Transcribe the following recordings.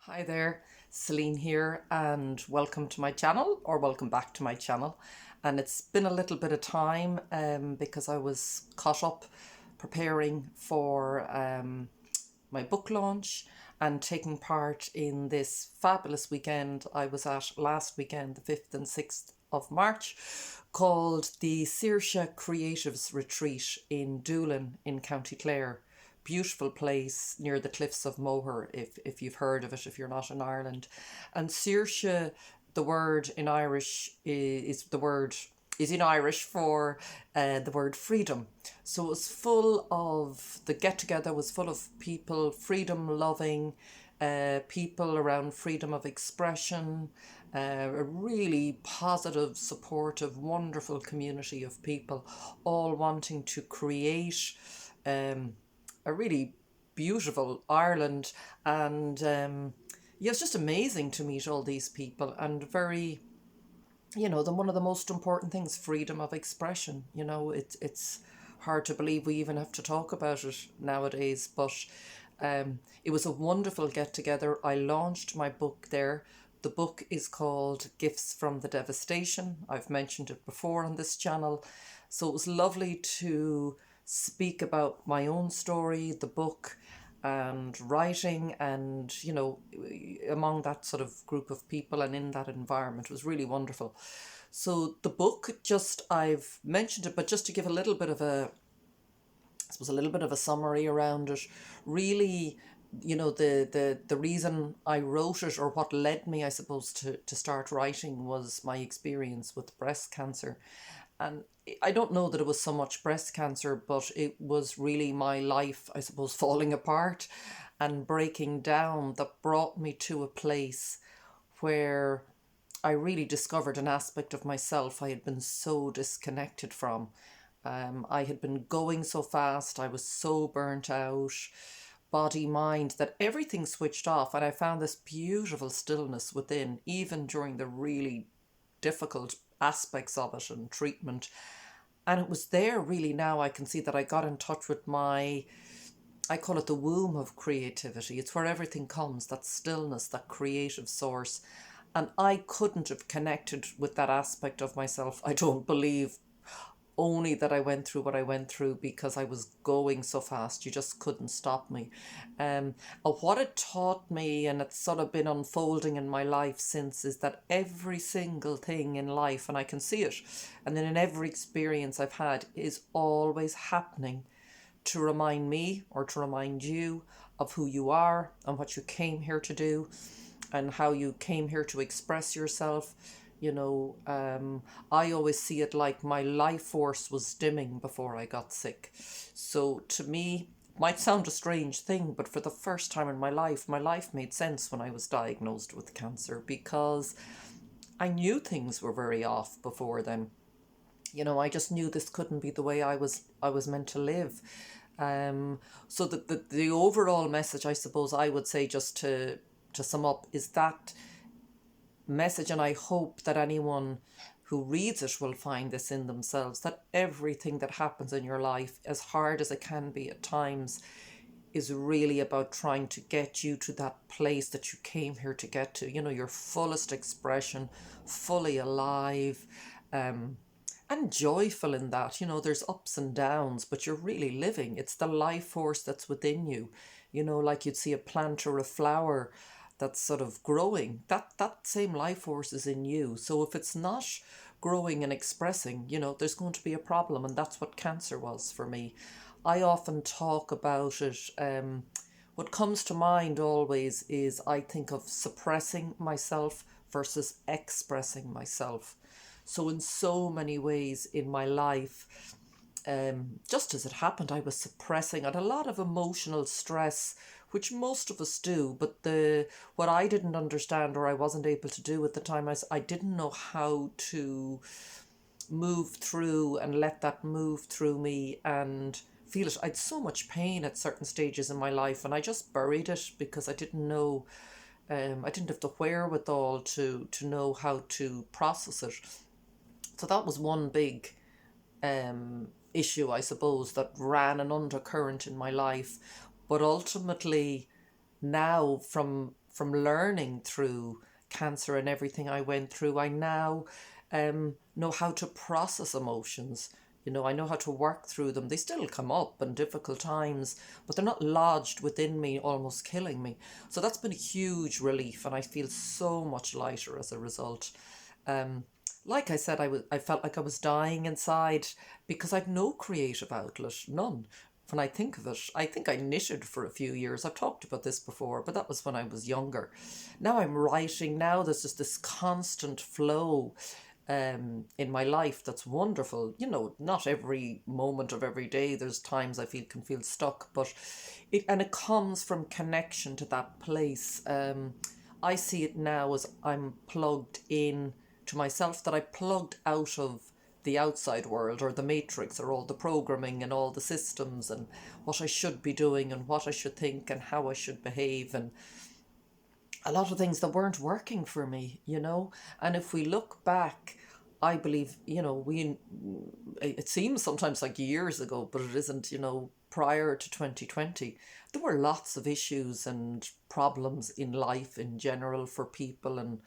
Hi there, Celine here, and welcome to my channel, or welcome back to my channel. And it's been a little bit of time because I was caught up preparing for my book launch and taking part in this fabulous weekend I was at last weekend, the 5th and 6th of March, called the Saoirse Creatives Retreat in Doolin in County Clare. Beautiful place near the cliffs of Moher, if you've heard of it, if you're not in Ireland. And Saoirse, the word in Irish is in Irish for the word freedom. So it was full of, the get together was full of people, freedom loving, people around freedom of expression, a really positive, supportive, wonderful community of people, all wanting to create a really beautiful Ireland. And yeah, it's just amazing to meet all these people, and very, one of the most important things, freedom of expression. It's hard to believe we even have to talk about it nowadays, but it was a wonderful get together. I launched my book there. The book is called Gifts from the Devastation. I've mentioned it before on this channel. So it was lovely to speak about my own story, the book, and writing, and among that sort of group of people and in that environment. It was really wonderful. So the book, just, I've mentioned it, but just to give a little bit of a summary around it. Really, the reason I wrote it, or what led me, I suppose, to start writing, was my experience with breast cancer. And I don't know that it was so much breast cancer, but it was really my life, I suppose, falling apart and breaking down, that brought me to a place where I really discovered an aspect of myself I had been so disconnected from. I had been going so fast, I was so burnt out, body, mind, that everything switched off. And I found this beautiful stillness within, even during the really difficult aspects of it and treatment. And it was there, really, now I can see that I got in touch with I call it the womb of creativity. It's where everything comes, that stillness, that creative source. And I couldn't have connected with that aspect of myself, I don't believe, only that I went through what I went through because I was going so fast. You just couldn't stop me. What it taught me, and it's sort of been unfolding in my life since, is that every single thing in life, and I can see it, and then in every experience I've had, is always happening to remind me, or to remind you, of who you are and what you came here to do, and how you came here to express yourself. I always see it like my life force was dimming before I got sick. So to me, it might sound a strange thing, but for the first time in my life made sense when I was diagnosed with cancer, because I knew things were very off before then. I just knew this couldn't be the way I was meant to live. So the overall message, I suppose, I would say, just to sum up, is that message, and I hope that anyone who reads it will find this in themselves, that everything that happens in your life, as hard as it can be at times, is really about trying to get you to that place that you came here to get to, your fullest expression, fully alive, and joyful in that. There's ups and downs, but you're really living. It's the life force that's within you, like you'd see a plant or a flower that's sort of growing. That same life force is in you. So if it's not growing and expressing, there's going to be a problem. And that's what cancer was for me. I often talk about it. What comes to mind always is, I think of suppressing myself versus expressing myself. So in so many ways in my life, just as it happened, I was suppressing, and a lot of emotional stress, which most of us do. But what I didn't understand, or I wasn't able to do at the time, is I didn't know how to move through and let that move through me and feel it. I had so much pain at certain stages in my life, and I just buried it because I didn't know. I didn't have the wherewithal to know how to process it. So that was one big issue, I suppose, that ran an undercurrent in my life. But ultimately, now, from learning through cancer and everything I went through, I now know how to process emotions. You know, I know how to work through them. They still come up in difficult times, but they're not lodged within me, almost killing me. So that's been a huge relief, and I feel so much lighter as a result. Um, like I said, I felt like I was dying inside because I've no creative outlet, none. When I think of it, I think I knitted for a few years. I've talked about this before, but that was when I was younger. Now I'm writing. Now there's just this constant flow in my life that's wonderful. You know, not every moment of every day. There's times I feel can feel stuck, but it comes from connection to that place. I see it now as I'm plugged in to myself, that I plugged out of the outside world or the matrix or all the programming and all the systems and what I should be doing and what I should think and how I should behave, and a lot of things that weren't working for me, you know. And if we look back, I believe, you know, it seems sometimes like years ago, but it isn't, you know, prior to 2020, there were lots of issues and problems in life in general for people, and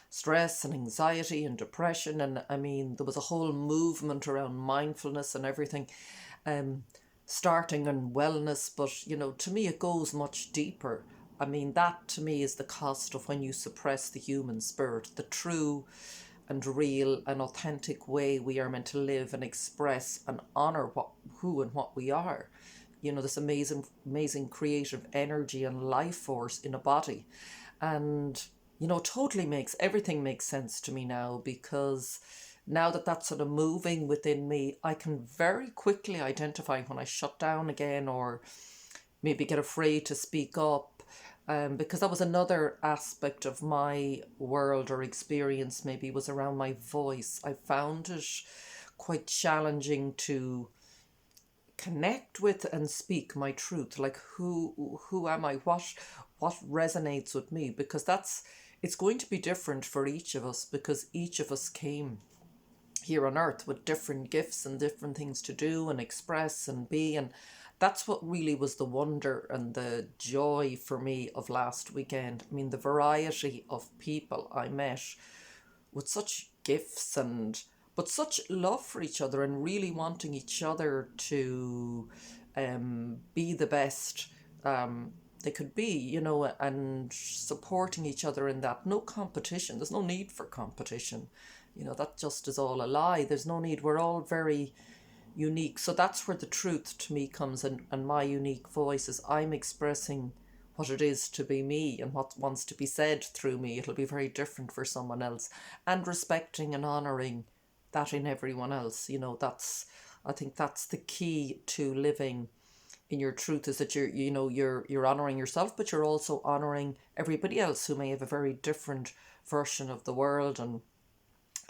stress and anxiety and depression. And I mean, there was a whole movement around mindfulness and everything, um, starting on wellness. But, you know, to me, it goes much deeper. I mean, that to me is the cost of when you suppress the human spirit, the true and real and authentic way we are meant to live and express and honor who and what we are. You know, this amazing creative energy and life force in a body. And, you know, totally everything makes sense to me now, because now that that's sort of moving within me, I can very quickly identify when I shut down again or maybe get afraid to speak up. Because that was another aspect of my world or experience, maybe, was around my voice. I found it quite challenging to connect with and speak my truth. Like, who am I? What resonates with me? Because it's going to be different for each of us, because each of us came here on earth with different gifts and different things to do and express and be. And that's what really was the wonder and the joy for me of last weekend. I mean, the variety of people I met with such gifts and but such love for each other, and really wanting each other to be the best they could be, you know, and supporting each other in that. No competition. There's no need for competition. You know, that just is all a lie. There's no need. We're all very unique. So that's where the truth to me comes in, and my unique voice is I'm expressing what it is to be me and what wants to be said through me. It'll be very different for someone else, and respecting and honouring that in everyone else. You know, I think that's the key to living in your truth, is that you're honouring yourself, but you're also honouring everybody else who may have a very different version of the world and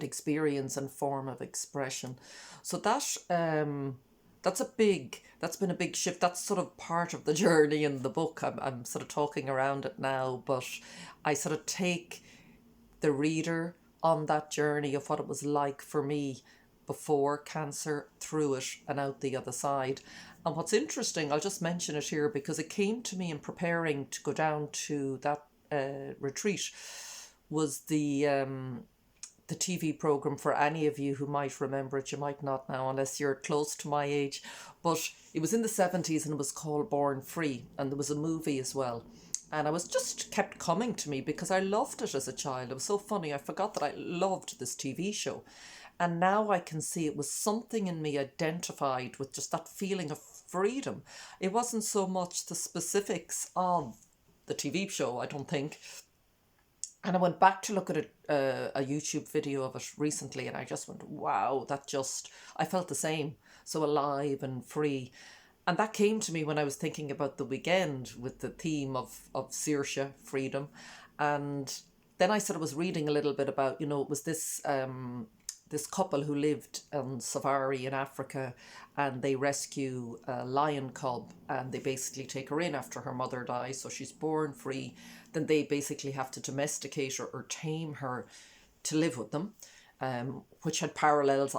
experience and form of expression. So that's been a big shift. That's sort of part of the journey in the book. I'm sort of talking around it now, but I sort of take the reader on that journey of what it was like for me before cancer, through it, and out the other side. And what's interesting, I'll just mention it here because it came to me in preparing to go down to that retreat, was the TV program. For any of you who might remember it, you might not now unless you're close to my age, but it was in the 70s and it was called Born Free, and there was a movie as well. And I was just kept coming to me because I loved it as a child. It was so funny. I forgot that I loved this TV show. And now I can see it was something in me identified with just that feeling of freedom. It wasn't so much the specifics of the TV show, I don't think. And I went back to look at a YouTube video of it recently, and I just went, wow, I felt the same. So alive and free. And that came to me when I was thinking about the weekend with the theme of Saoirse, freedom. And then I sort of was reading a little bit about, you know, it was this couple who lived on safari in Africa, and they rescue a lion cub, and they basically take her in after her mother dies, so she's born free. Then they basically have to domesticate her or tame her to live with them, which had parallels.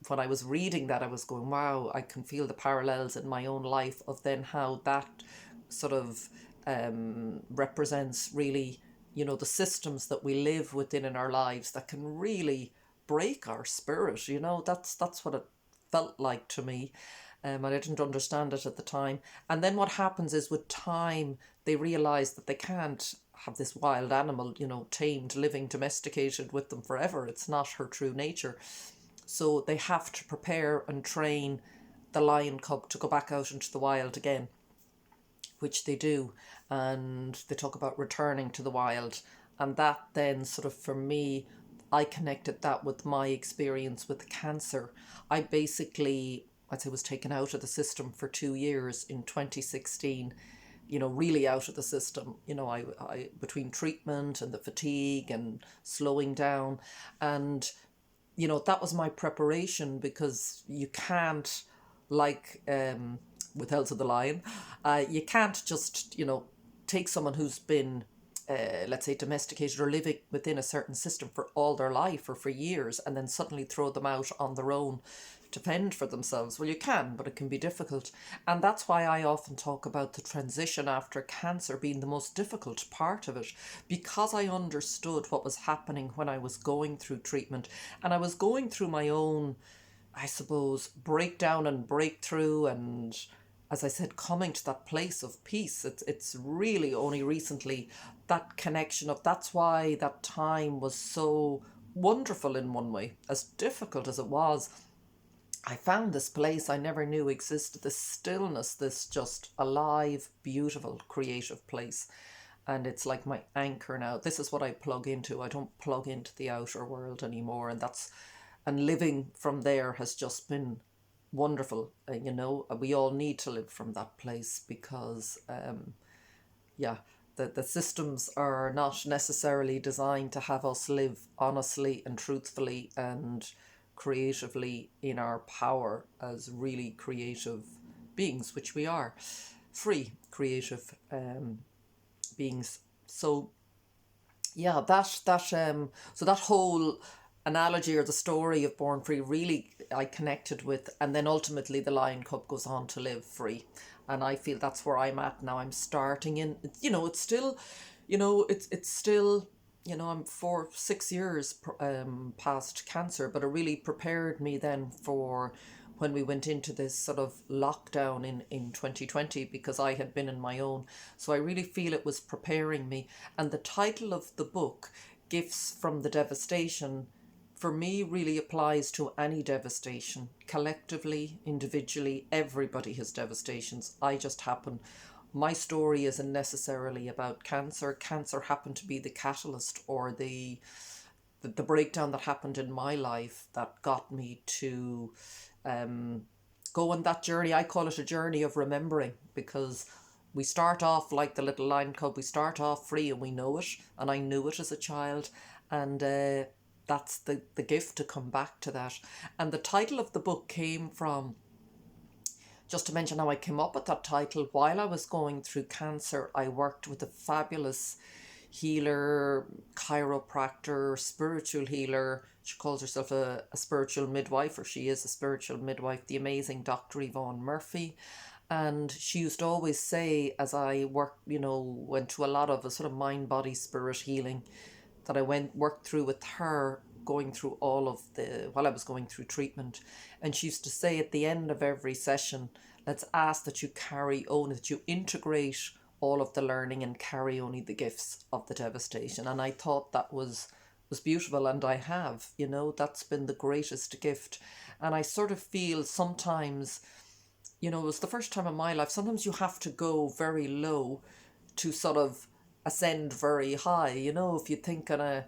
When I was reading that, I was going, wow, I can feel the parallels in my own life of then how that sort of represents really, the systems that we live within in our lives that can really break our spirit. That's what it felt like to me. And I didn't understand it at the time. And then what happens is with time, they realize that they can't have this wild animal, tamed, living, domesticated with them forever. It's not her true nature. So they have to prepare and train the lion cub to go back out into the wild again, which they do. And they talk about returning to the wild. And that then sort of, for me, I connected that with my experience with cancer. I'd say was taken out of the system for 2 years in 2016, really out of the system. I between treatment and the fatigue and slowing down. And, that was my preparation, because you can't, like with Elsa the Lion, you can't just, take someone who's been let's say domesticated or living within a certain system for all their life or for years, and then suddenly throw them out on their own to fend for themselves. Well, you can, but it can be difficult. And that's why I often talk about the transition after cancer being the most difficult part of it, because I understood what was happening when I was going through treatment, and I was going through my own, I suppose, breakdown and breakthrough, and as I said, coming to that place of peace. It's really only recently that connection of, that's why that time was so wonderful in one way, as difficult as it was. I found this place I never knew existed, this stillness, this just alive, beautiful, creative place. And it's like my anchor now. This is what I plug into. I don't plug into the outer world anymore. And living from there has just been wonderful. We all need to live from that place, because the systems are not necessarily designed to have us live honestly and truthfully and creatively in our power as really creative beings, which we are, free creative beings. So that whole analogy, or the story of Born Free, really I connected with. And then ultimately the lion cub goes on to live free, and I feel that's where I'm at now. I'm starting in, it's still, it's still, I'm 6 years past cancer, but it really prepared me then for when we went into this sort of lockdown in 2020, because I had been in my own. So I really feel it was preparing me. And the title of the book, Gifts from the Devastation, for me really applies to any devastation. Collectively, individually, everybody has devastations. My story isn't necessarily about cancer. Cancer happened to be the catalyst, or the breakdown that happened in my life that got me to go on that journey. I call it a journey of remembering, because we start off like the little lion cub. We start off free, and we know it. And I knew it as a child. And that's the gift, to come back to that. And the title of the book came from, just to mention how I came up with that title, while I was going through cancer, I worked with a fabulous healer, chiropractor, spiritual healer. She calls herself a spiritual midwife, or she is a spiritual midwife, the amazing Dr. Yvonne Murphy. And she used to always say, as I went to a lot of a sort of mind, body, spirit healing, that I worked through with her, going through while I was going through treatment. And she used to say at the end of every session, let's ask that you integrate all of the learning and carry only the gifts of the devastation. And I thought that was beautiful, and I have, that's been the greatest gift. And I sort of feel sometimes, it was the first time in my life, sometimes you have to go very low to sort of ascend very high. If you think on a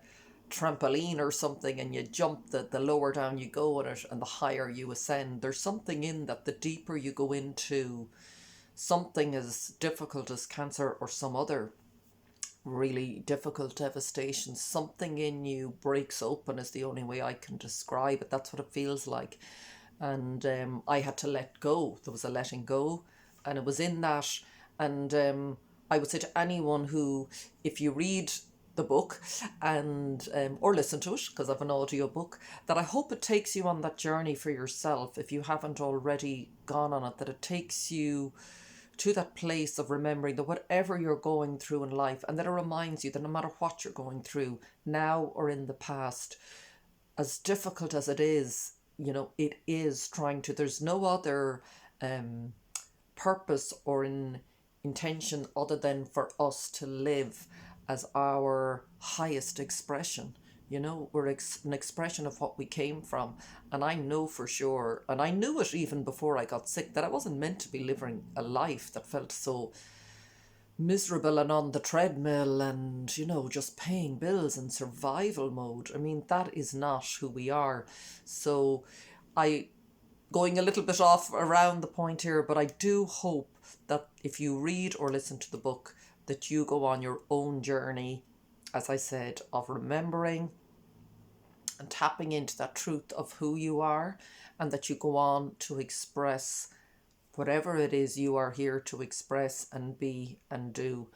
trampoline or something, and you jump, the lower down you go on it and the higher you ascend. There's something in that, the deeper you go into something as difficult as cancer or some other really difficult devastation, something in you breaks open, is the only way I can describe it. That's what it feels like. And I had to let go. There was a letting go, and it was in that. And I would say to anyone who, if you read the book and or listen to it, because I have an audio book, that I hope it takes you on that journey for yourself, if you haven't already gone on it, that it takes you to that place of remembering that whatever you're going through in life, and that it reminds you that no matter what you're going through now or in the past, as difficult as it is, it is trying to, there's no other purpose or intention other than for us to live as our highest expression. We're an expression of what we came from. And I know for sure, and I knew it even before I got sick, that I wasn't meant to be living a life that felt so miserable and on the treadmill and, just paying bills and survival mode. I mean, that is not who we are. So going a little bit off around the point here, but I do hope that if you read or listen to the book, that you go on your own journey, as I said, of remembering and tapping into that truth of who you are, and that you go on to express whatever it is you are here to express and be and do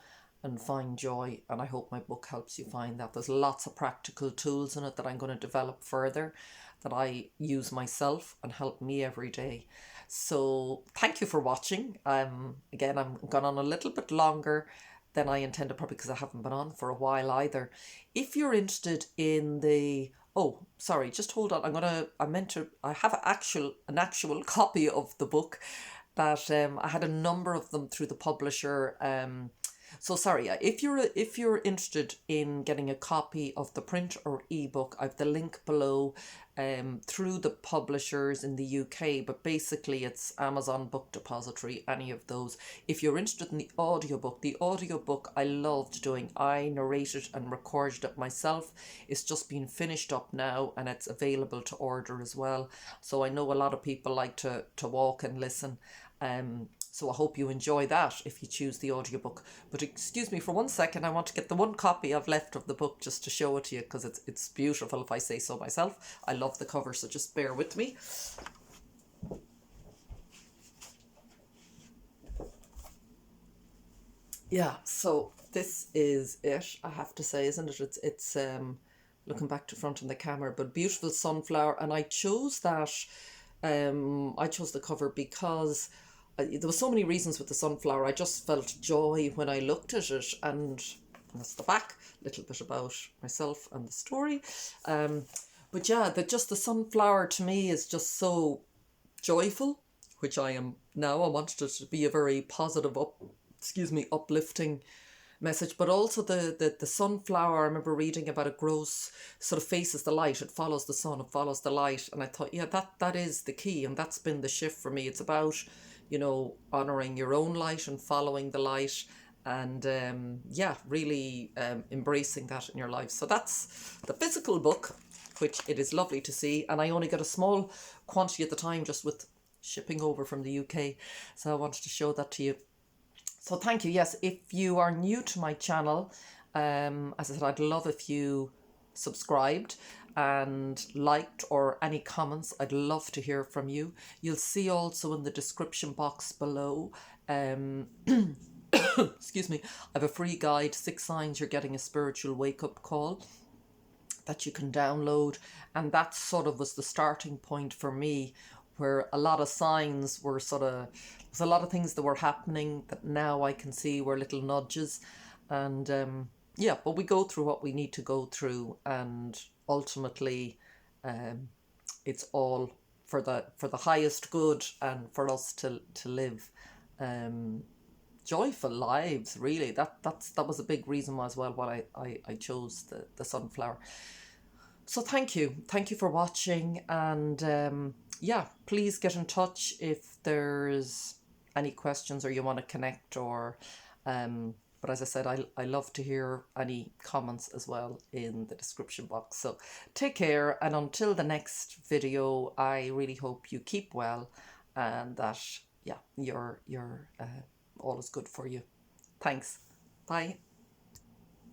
and find joy. And I hope my book helps you find that. There's lots of practical tools in it that I'm going to develop further, that I use myself and help me every day. So thank you for watching. Again, I'm gone on a little bit longer than I intended, probably because I haven't been on for a while either. If you're interested in the, oh, sorry, just hold on. I have an actual copy of the book that I had a number of them through the publisher. So sorry, if you're interested in getting a copy of the print or ebook, I've the link below through the publishers in the UK, but basically it's Amazon Book Depository, any of those. If you're interested in the audiobook I loved doing. I narrated and recorded it myself. It's just been finished up now and it's available to order as well. So I know a lot of people like to walk and listen. So I hope you enjoy that if you choose the audiobook. But excuse me for 1 second, I want to get the one copy I've left of the book just to show it to you, because it's beautiful, if I say so myself. I love the cover, so just bear with me. Yeah, so this is it, I have to say, isn't it? It's looking back to front in the camera, but beautiful sunflower. And I chose that, I chose the cover because there were so many reasons with the sunflower. I just felt joy when I looked at it, and that's the back, a little bit about myself and the story. But yeah, the sunflower to me is just so joyful, which I am now. I wanted it to be a very positive, uplifting message. But also the sunflower, I remember reading about, it grows, sort of faces the light, it follows the sun, it follows the light. And I thought, yeah, that is the key, and that's been the shift for me. It's about, honouring your own light and following the light, and really embracing that in your life. So that's the physical book, which it is lovely to see, and I only got a small quantity at the time, just with shipping over from the UK, so I wanted to show that to you. So thank you. Yes, if you are new to my channel, as I said, I'd love if you subscribed and liked, or any comments. I'd love to hear from you. You'll see also in the description box below, excuse me, I have a free guide, 6 signs you're getting a spiritual wake-up call, that you can download. And that sort of was the starting point for me, where a lot of signs were there's a lot of things that were happening that now I can see were little nudges. And but we go through what we need to go through, and ultimately it's all for the highest good, and for us to live joyful lives, really. That was a big reason as well why I chose the sunflower. So thank you for watching, and please get in touch if there's any questions or you want to connect, or but as I said, I love to hear any comments as well in the description box. So take care, and until the next video, I really hope you keep well, and that you're all is good for you. Thanks. Bye.